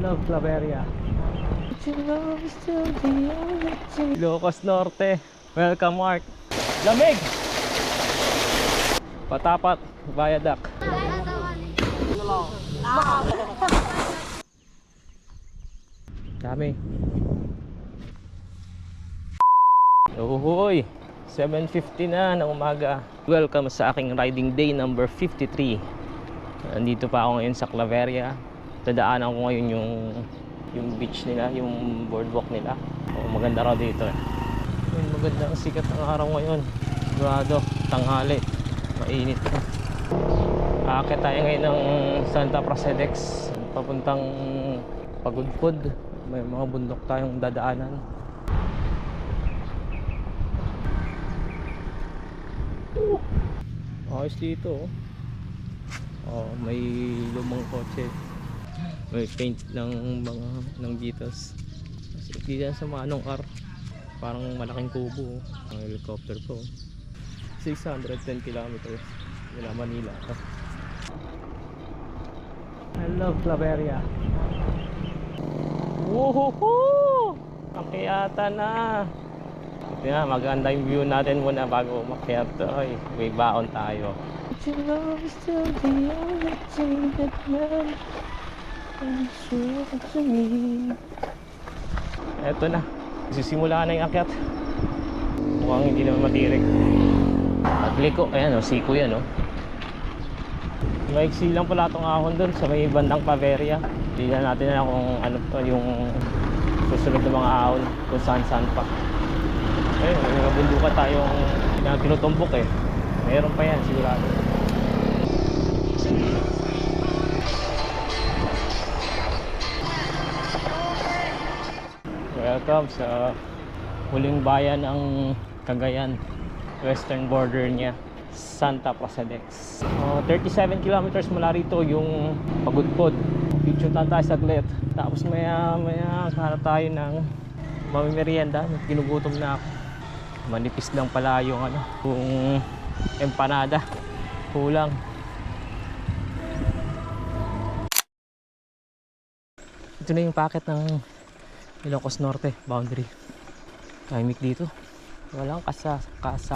love Claveria. Ilocos Norte. Welcome, Mark. Lamig! Patapat, Viaduct. Dami. Uhuy! 7:50 na ng umaga. Welcome sa aking riding day number 53. Nandito pa ako ngayon sa Claveria. Dadaanan ko ngayon yung beach nila, yung boardwalk nila. Maganda raw dito eh. Maganda ang sikat ng araw ngayon. Sigurado, tanghali. Mainit na. Aakyat tayo ngayon ng Santa Prasedex. Papuntang Pagudpud. May mga bundok tayong dadaanan. Ayos dito oh. May lumang kotse. May paint ng mga ng Beatles. Dito sa Manong R. Parang malaking kubo oh. Ang helicopter ko 610 kilometers mula Manila. I love Claveria. Woohoo! Akyata na. Ito na, maganda yung view natin muna bago umakyat. Ay, may baon tayo. Ito na, sisimula na yung akyat. Mukhang hindi naman matirik. Pagliko, ayan o, siko yan o. Maiksi lang pala itong ahon dun sa may bandang Claveria. Hindi na natin na kung ano pa yung susunod ng mga ahon, kung saan pa. Ayun, may mga bundukan tayong tinutumbok eh. Meron pa yan sigurado. Welcome sa huling bayan ng Cagayan. Western border niya, Santa Prasedex. 37 kilometers mula rito yung Pagudpud. Picture tayo saglit. Tapos maya hanap tayo ng mamimerienda. Ginugutom na ako. Manipis lang pala yung kung empanada. Kulang. Ito na yung packet ng Ilocos Norte boundary. Tahimik dito. Walang sakyan.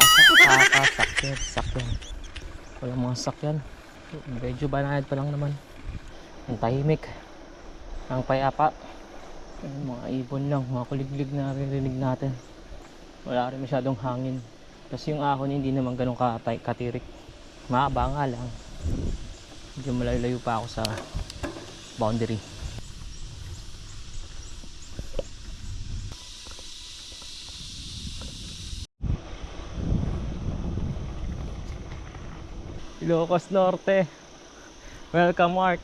Walang mga sakyan. Medyo banayad pa lang naman. Ang tahimik. Ang payapa. Mga ibon lang, mga kuliglig na naririnig natin. Wala rin masyadong hangin. Kasi yung ahon hindi naman ganun katirik. Mahaba nga lang. Medyo malayo-layo pa ako sa boundary. Ilocos Norte. Welcome, Mark.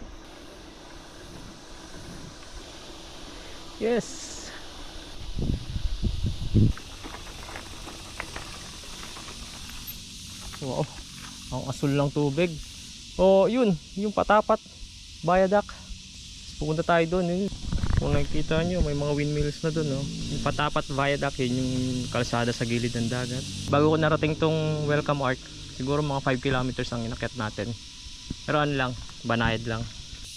Yes. Wow. Ang asul ng tubig. Oh, yun. Yung Patapat Viaduct. Pupunta tayo doon. Kung nakikita nyo, may mga windmills na doon. No? Yung Patapat Viaduct, yun yung kalsada sa gilid ng dagat. Bago ko narating tong Welcome Arc, siguro mga 5 kilometers ang inakyat natin. Pero ano lang, banayad lang.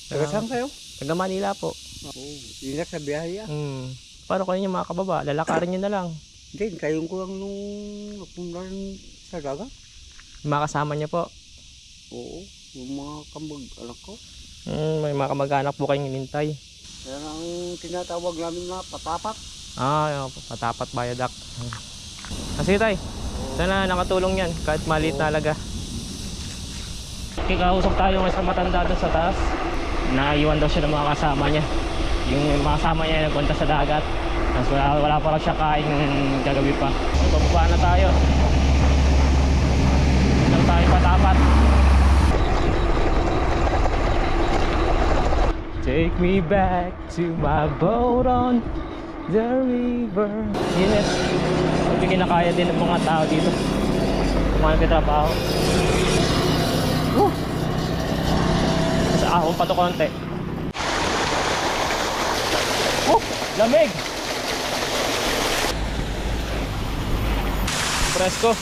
Taga saan kayo? Taga Manila po. Ingat sa biyahe Paano kayo mga kababa? Lalakarin nyo na lang. Hindi, kayong ko lang nung napunlan sa dagat. Makasama nyo po. Oo, yung mga kamag-anak ko. May mga kamag-anak po kayong inintay. Yan ang tinatawag namin na Patapat. Yung Patapat Viaduct. Kasi tay, sana nakatulong yan kahit maliit na alaga. Kikausap tayo sa matanda doon sa taas. Naiwan daw siya ng mga kasama niya. Yung mga kasama niya nagpunta sa dagat. Tapos wala pa lang siya kain gagabi pa. Bababa na tayo. Lang tayo Patapat. Take me back to my boat on the river. Yes. Hindi kinakaya din ng mga tao dito. Mga nagtatrabaho. Sa ahon pa to konti. Lamig! Presko.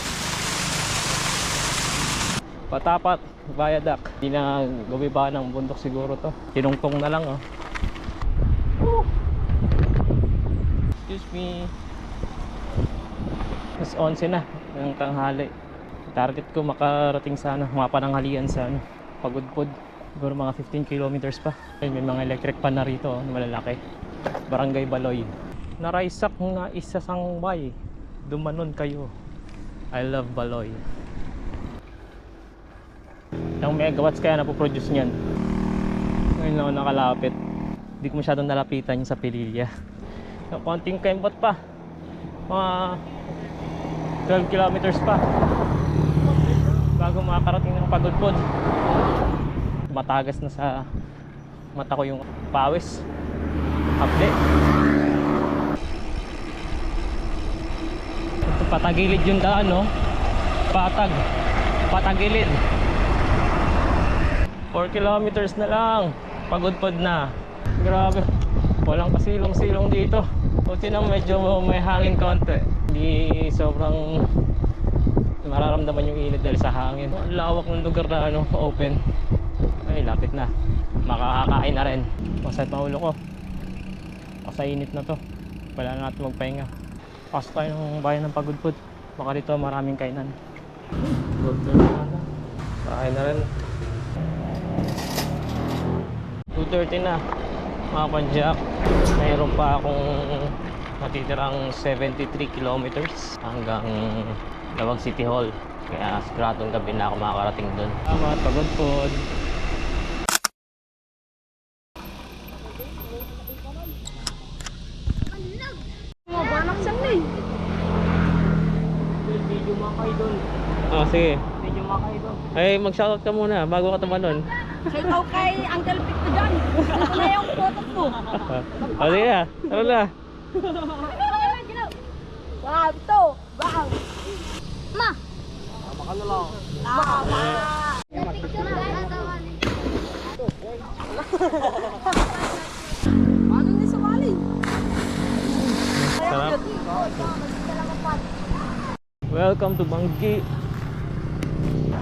Patapat Viaduct. Hindi na gumiba ng bundok siguro to. Tinungtong na lang oh. me. Mas 11 na ng tanghali. Target ko makarating sana mga pananghalian sa Pagudpod. Siguro mga 15 kilometers pa. Ay, may mga electric pan na rito, malalaki. Barangay Baloy. Naraisak nga isa sang bay. Dumanon kayo. I love Baloy. Ilang megawatts kaya napoproduce niyan? Ngayon ako nakalapit. Hindi ko masyadong nalapitan yung sa Pililla. Konting kembot pa. Mga 12 kilometers pa bago makakarating ng Pagudpod. Matagas na sa mata ko yung pawis. Hapde. Ito, patagilid yung daan, no? Patagilid. 4 kilometers na lang. Pagudpod na. Grabe. Walang kasilong-silong dito. Buti na medyo may hangin konti. Hindi sobrang mararamdaman yung init dahil sa hangin. Ang lawak ng lugar na open. Ay, lapit na. Makakakain na rin. Masakit pa ulo ko. Sa init na to. Wala na natin magpahinga. Pasok tayo ng bayan ng Pagudpod. Baka dito maraming kainan. Kain na rin. 2:30 na. Mga panjak. Mayroon pa akong natitirang 73 kilometers hanggang Lawag City Hall. Kaya siguradong gabi na ako makakarating doon. Salamat, Pagudpod. Video mo kayo doon. Oh, sige. Video mo kayo doon. Ay, mag-shoutout ka muna bago ka tumalon. Shoutout kay Uncle Pito dyan. Ito na yung photo ko. O, sige na. Tara na. Wow, ito. Wow. Ma. Tama ka na lang. Tama. Ano ni sumali? Sarap. Welcome to Banggi.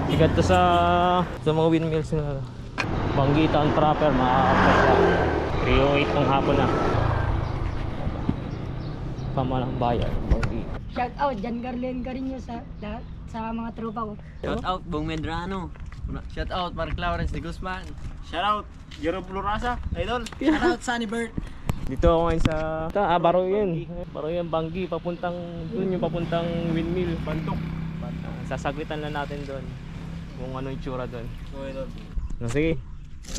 Ikat to sa mga windmills na Banggi Town proper, mga kapatid. 3:08 ng hapon na. Pamalang bayan, Banggi. Shout out Jan Garlen Carino sa mga tropa ko. Shout out Bong Medrano. Shout out Mark Lawrence de Guzman. Shout out, Jerome Florasa, idol. Shout out Sunny Bird. Dito ako ngayon sa Baroyan. Baroyan Banggi, papuntang doon yung papuntang windmill, Bantok. Sasaglitan na natin doon kung ano yung tsura doon. So, idol. No, sige.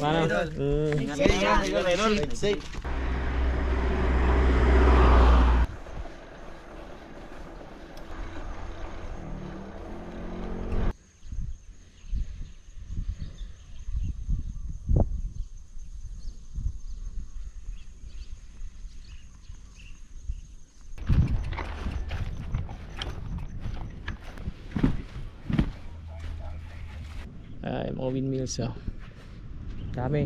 Mana? Idol. Safe. Ay, mga windmills, oh. Dami.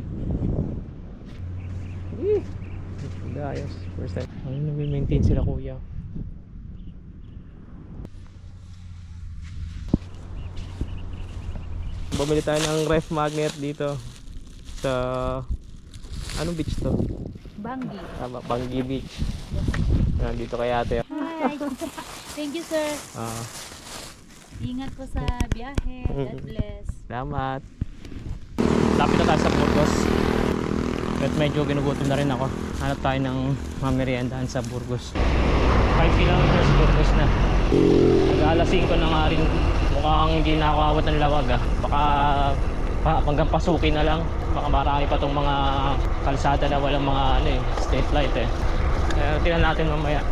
Ayos. First time. Ano nag-maintain sila, kuya? Bumili tayo ng ref magnet dito sa anong beach to? Banggi. Tama, Banggi Beach. Dito kay ate. Hi. Thank you, sir. Ingat po sa biyahe. God bless. Salamat. Lapit na tayo sa Burgos. At medyo ginugutom na rin ako. Hanap tayo ng mameriendahan sa Burgos. 5 kilometers Burgos na. Nag-alas 5 na nga rin. Mukhang hindi na ako awat ng lawag, ah. Baka hanggang pasukin na lang. Baka marami pa tong mga kalsada na walang mga street light eh. Kaya tingnan natin mamaya.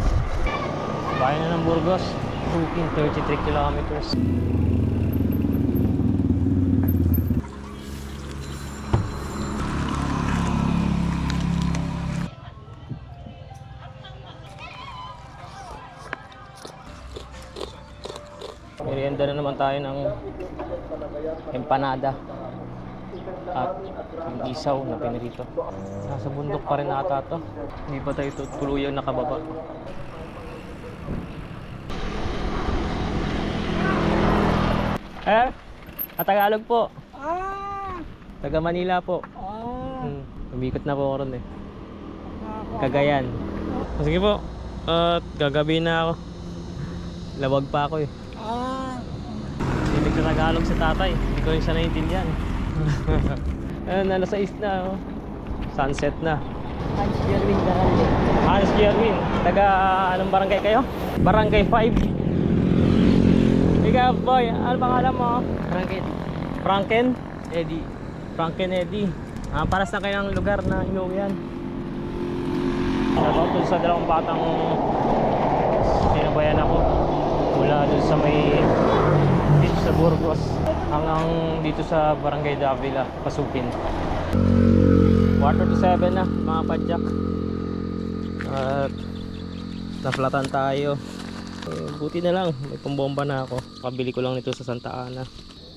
Bayan na ng Burgos. 33 kilometers. Merienda na naman tayo ng empanada at yung isaw na pinirito. Nasa bundok pa rin ata to. Hindi pa tayo tuluyang nakababa. Tagalog po. Taga Manila po. Umikot na po ako ron eh. Cagayan. Sige po. At gagabi na ako. Lawag pa ako eh. Hindi ko Tagalog sa tatay. Hindi ko rin siya naiintindihan. Ayun, alas 6 na. Oh. Sunset na. Hans Jerwin Garande. Hans Jerwin. Taga anong barangay kayo? Barangay 5. Ikaw boy, ano pangalan mo? Franken. Franken? Eddie. Franken Eddie. Paras na kayo ng lugar na inuwian. Shoutout sa dalawang batang sinabayan ako mula dun sa may beach sa Burgos hanggang dito sa Barangay Davila, Pasupin. 4:07 na mga padyak. At naflatan tayo. Buti na lang, may pambomba na ako. Kabili ko lang nito sa Santa Ana.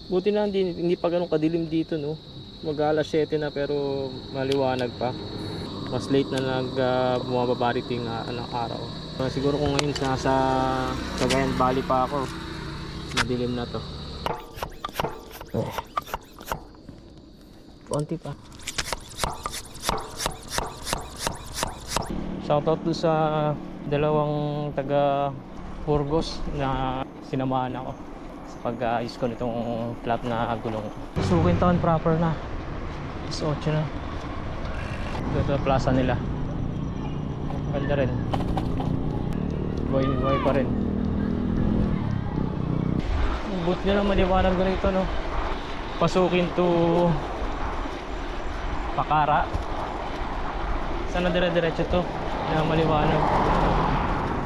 Buti na hindi pa ganun kadilim dito, no. Mag-alas 7 na pero maliwanag pa. Mas late na bumababa rito yung ng araw. Siguro kung ngayon nasa Cagayan Valley pa ako, madilim na to. Konti pa. Shoutout doon sa dalawang taga Burgos na sinamahan ako sa pag-ayos ko nitong flat na gulong. Sukin taon proper na. 8 na. Ito plaza nila. Ganda rin. Buhay pa rin. Buti na lang maliwanag ko rito, no. Pasukin to Pakara. Sana dire-diretso to na maliwanag.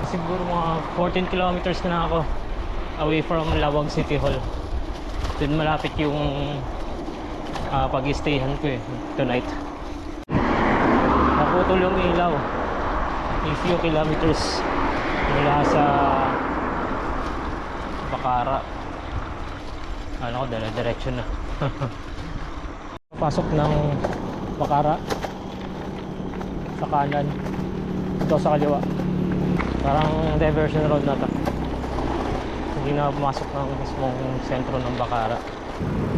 Siguro mga 14 kilometers na ako away from Lawag City Hall. Doon malapit yung pag-stayhan ko eh tonight. Naputol yung ilaw a few kilometers mula sa Bakara. Ano ko, direction na. Pasok ng Bakara sa kanan, ito sa kaliwa. Parang diversion road na to. Hindi na pumasok ng mismong sentro ng Bakara.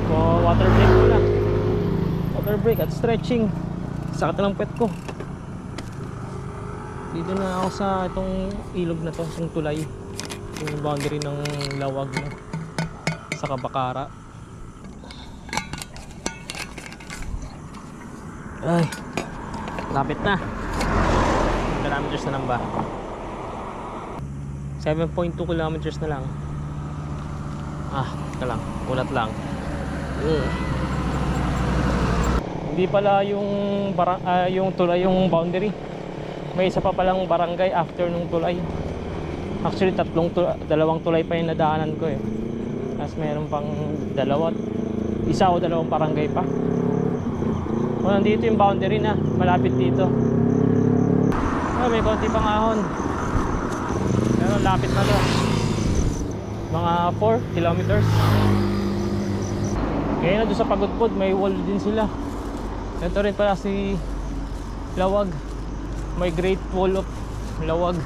So, water break muna. Water break at stretching. Sakit ng pet ko. Dito na ako sa itong ilog na to, itong tulay. Yung boundary ng Lawag na sa Bakara. Ay, lapit na. Kilometers na lang ba? 7.2 kilometers na lang. Ito lang, ulat lang. Hindi pala yung tulay yung boundary. May isa pa palang barangay after nung tulay. Actually dalawang tulay pa yung nadaanan ko eh. Tapos mayroon pang isa o dalawang barangay pa. Nandito yung boundary na, malapit dito. May konti pang ahon. Pero lapit na to. Mga 4 kilometers. Kaya na doon sa Pagudpod, may wall din sila. Ito rin pala si Lawag. May Great Wall of Lawag.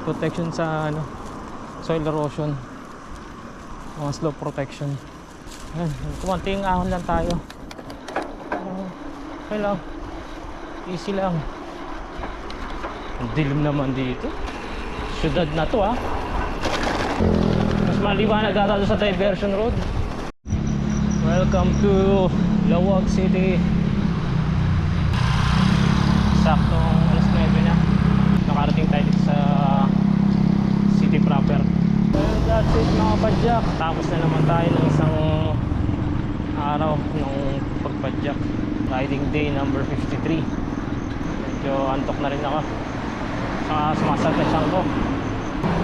Protection sa soil erosion. Mga slope protection. Ayan, kumanting ahon lang tayo. Okay lang. Easy lang. Ang dilim naman dito. Syudad na to Mas maliwanag ata sa diversion road. Welcome to Lawag City. Saktong alas 9 na. Nakarating tayo dito sa city proper. And that's it mga padyak. Tapos na naman tayo ng isang araw ng pagpadyak. Riding day number 53. Medyo antok na rin ako. Saka sumasaltasyan ko.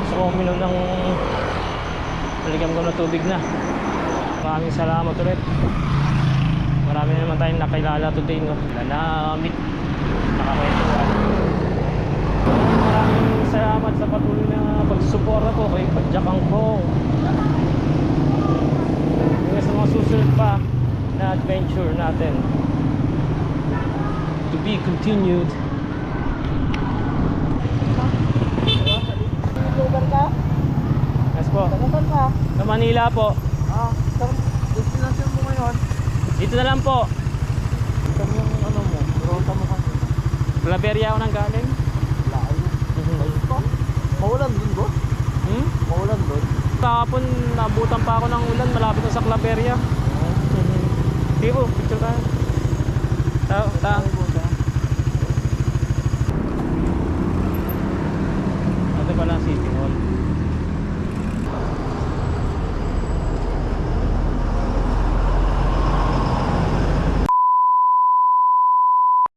So uminom ng maligam ko na tubig na. Maraming salamat ulit. Marami naman tayong nakilala today, no? Nanamit, nakakwentuhan. Maraming salamat sa patuloy na pagsusuporta ko kay Padjakang ko. Hanggang sa mga susunod pa na adventure natin. To be continued. Lugar ka? Yes po. Saan ka? Sa Manila po. Destination mo ngayon? Dito na lang po. Saan yung mo? Rota mo kasi? Claveria ako nang galing. Layo. Maulan dun, bro? Hmm? Maulan dun. Kahapon, nabutan pa ako ng ulan, malapit na sa Claveria. Sige po, picture tayo.